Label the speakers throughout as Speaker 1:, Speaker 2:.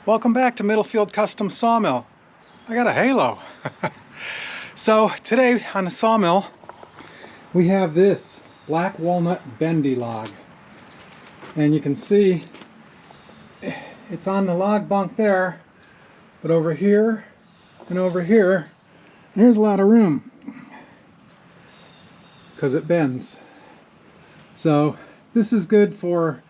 Speaker 1: Welcome back to Middlefield Custom Sawmill. I got a halo. So today on the sawmill we have this Black Walnut Bendy log, and you can see it's on the log bunk there, but over here and over here there's a lot of room because it bends. So this is good for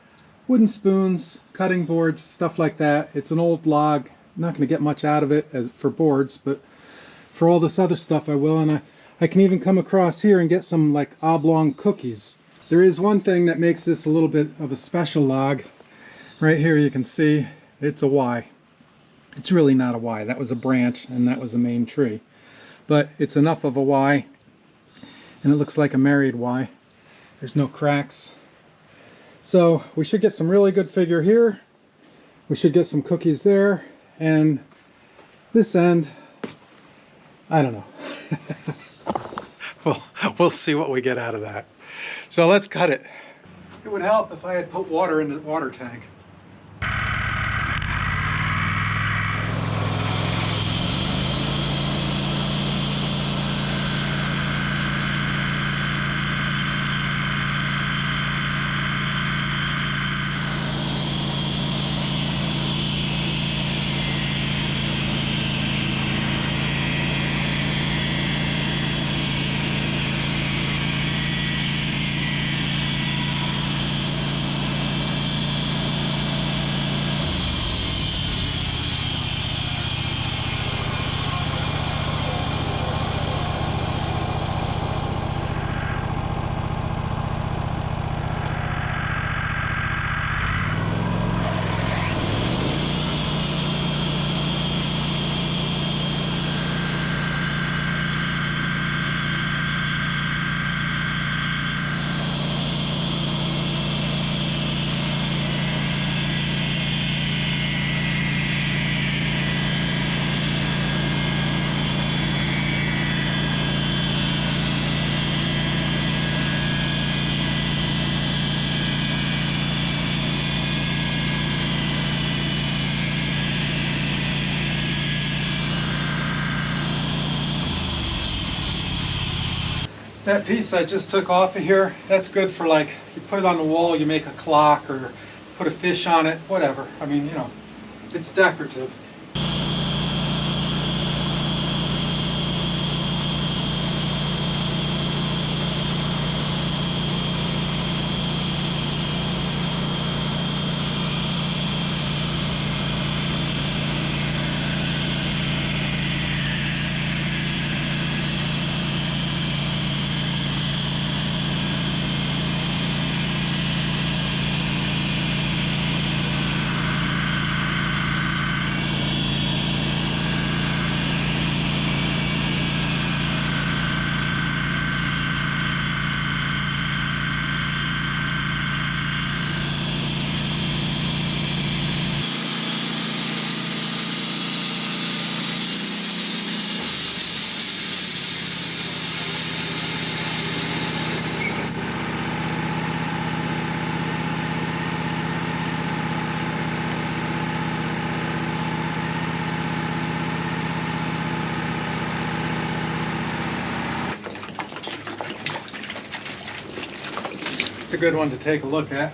Speaker 1: wooden spoons, cutting boards, stuff like that. It's an old log. I'm not going to get much out of it as for boards, but for all this other stuff I will. And I can even come across here and get some like oblong cookies. There is one thing that makes this a little bit of a special log. Right here you can see it's a Y. It's really not a Y. That was a branch and that was the main tree. But it's enough of a Y, and it looks like a married Y. There's no cracks. So we should get some really good figure here. We should get some cookies there, and this end, I don't know. We'll see what we get out of that. So let's cut it. It would help if I had put water in the water tank. That piece I just took off of here, that's good for, like, you put it on the wall, you make a clock, or put a fish on it, whatever. I mean, you know, it's decorative. It's a good one to take a look at.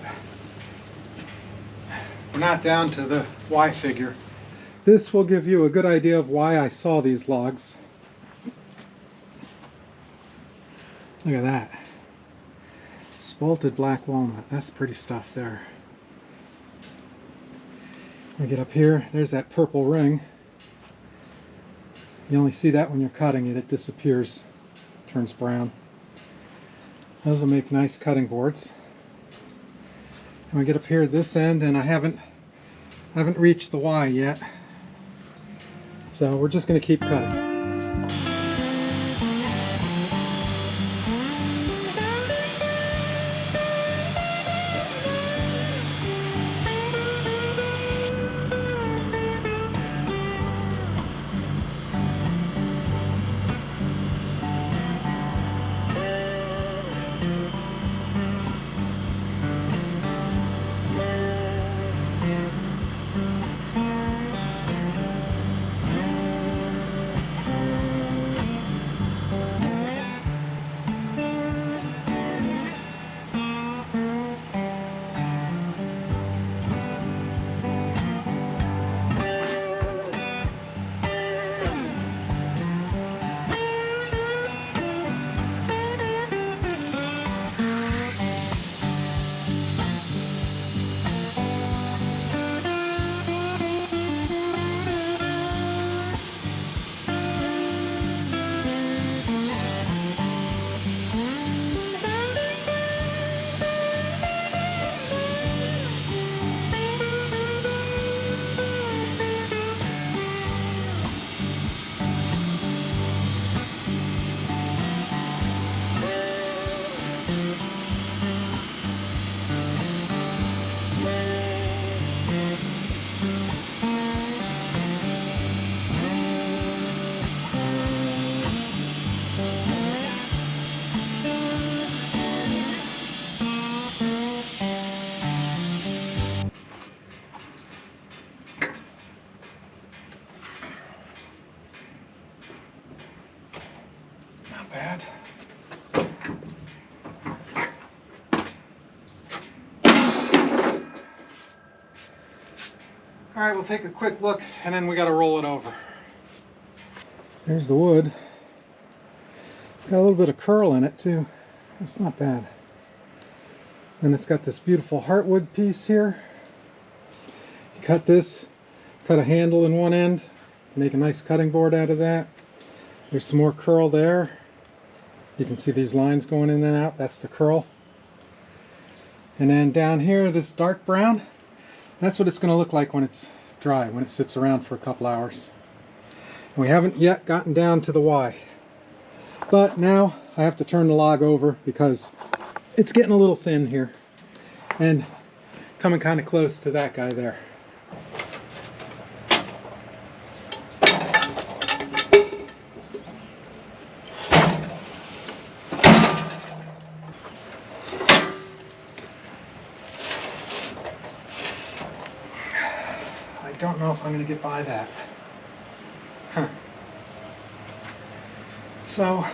Speaker 1: We're not down to the Y figure. This will give you a good idea of why I saw these logs. Look at that. Spalted black walnut. That's pretty stuff there. We get up here, there's that purple ring. You only see that when you're cutting it, it disappears, turns brown. Those will make nice cutting boards. And we get up here at this end, and I haven't reached the Y yet. So we're just going to keep cutting. All right, we'll take a quick look and then we got to roll it over. There's the wood. It's got a little bit of curl in it too. That's not bad. Then it's got this beautiful heartwood piece here. You cut this, cut a handle in one end, make a nice cutting board out of that. There's some more curl there. You can see these lines going in and out. That's the curl. And then down here, this dark brown, that's what it's going to look like when it's dry, when it sits around for a couple hours. And we haven't yet gotten down to the why. But now I have to turn the log over because it's getting a little thin here and coming kind of close to that guy there. I don't know if I'm going to get by that. Huh. So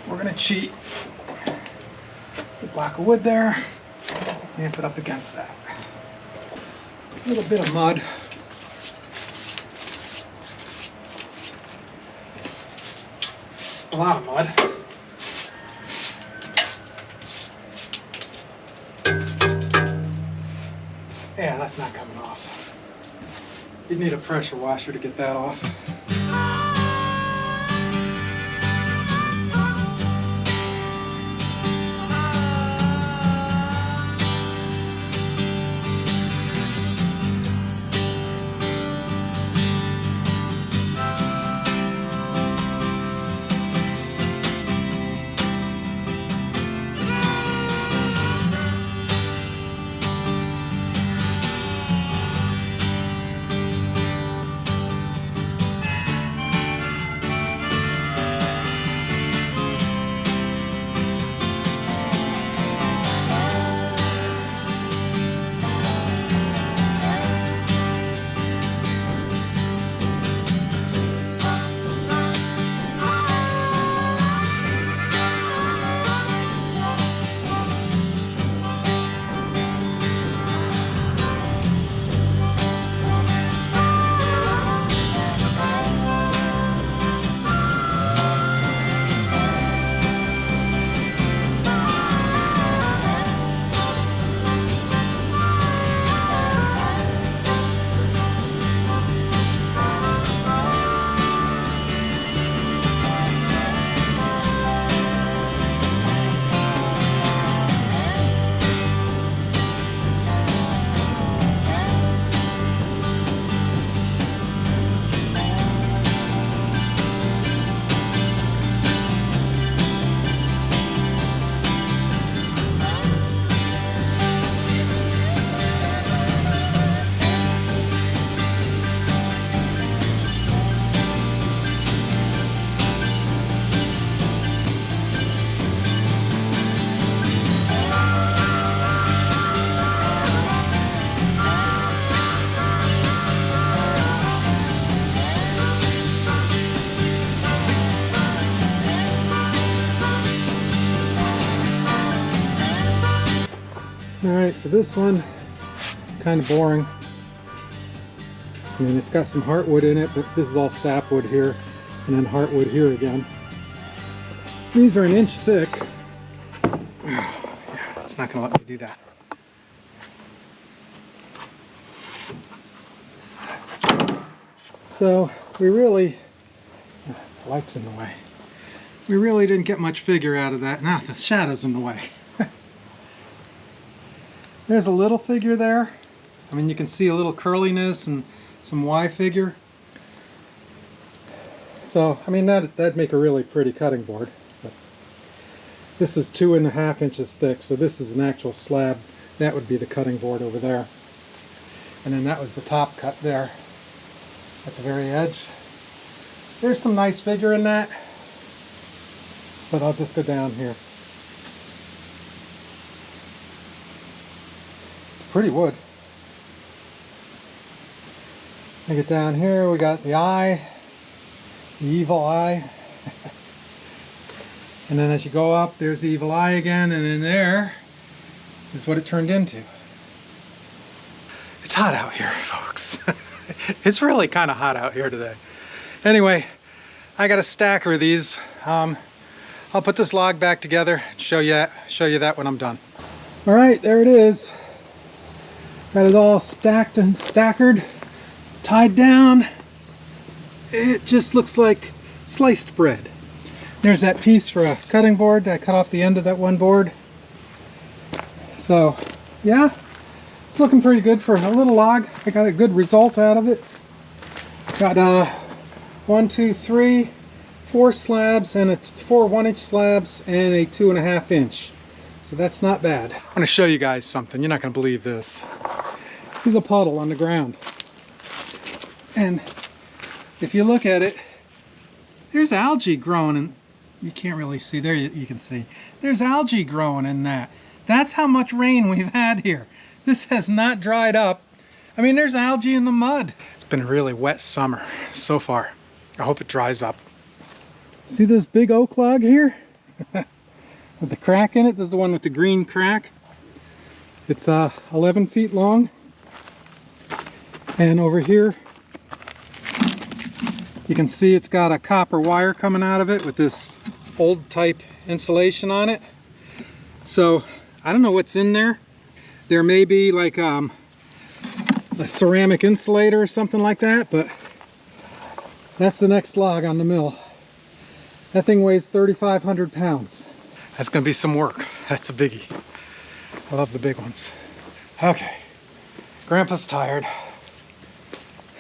Speaker 1: we're going to cheat. The block of wood there, amp it up against that. A little bit of mud. A lot of mud. Yeah, that's not coming off. You'd need a pressure washer to get that off. Alright, so this one, kind of boring. I mean, it's got some heartwood in it, but this is all sapwood here, and then heartwood here again. These are an inch thick. Yeah, it's not going to let me do that. So, we really, the light's in the way. We really didn't get much figure out of that. Now, the shadow's in the way. There's a little figure there. I mean, you can see a little curliness and some Y figure. So, I mean, that'd make a really pretty cutting board. But this is 2.5 inches thick, so this is an actual slab. That would be the cutting board over there. And then that was the top cut there at the very edge. There's some nice figure in that, but I'll just go down here. Pretty wood. I get down here, we got the eye, the evil eye. And then as you go up, there's the evil eye again, and in there is what it turned into. It's hot out here, folks. It's really kind of hot out here today. Anyway, I got a stacker of these. I'll put this log back together and show you that when I'm done. All right, there it is. Got it all stacked and stackered, tied down. It just looks like sliced bread. There's that piece for a cutting board. I cut off the end of that one board. So, yeah, it's looking pretty good for a little log. I got a good result out of it. Got 1, 2, 3, 4 slabs, and it's 4 1-inch slabs and a 2.5 inch. So that's not bad. I'm going to show you guys something. You're not going to believe this. There's a puddle on the ground. And if you look at it, there's algae growing, and you can't really see. There you can see. There's algae growing in that. That's how much rain we've had here. This has not dried up. I mean, there's algae in the mud. It's been a really wet summer so far. I hope it dries up. See this big oak log here? With the crack in it. This is the one with the green crack. It's 11 feet long. And over here, you can see it's got a copper wire coming out of it with this old type insulation on it. So I don't know what's in there. There may be like a ceramic insulator or something like that, but that's the next log on the mill. That thing weighs 3,500 pounds. That's gonna be some work. That's a biggie. I love the big ones. Okay, Grandpa's tired.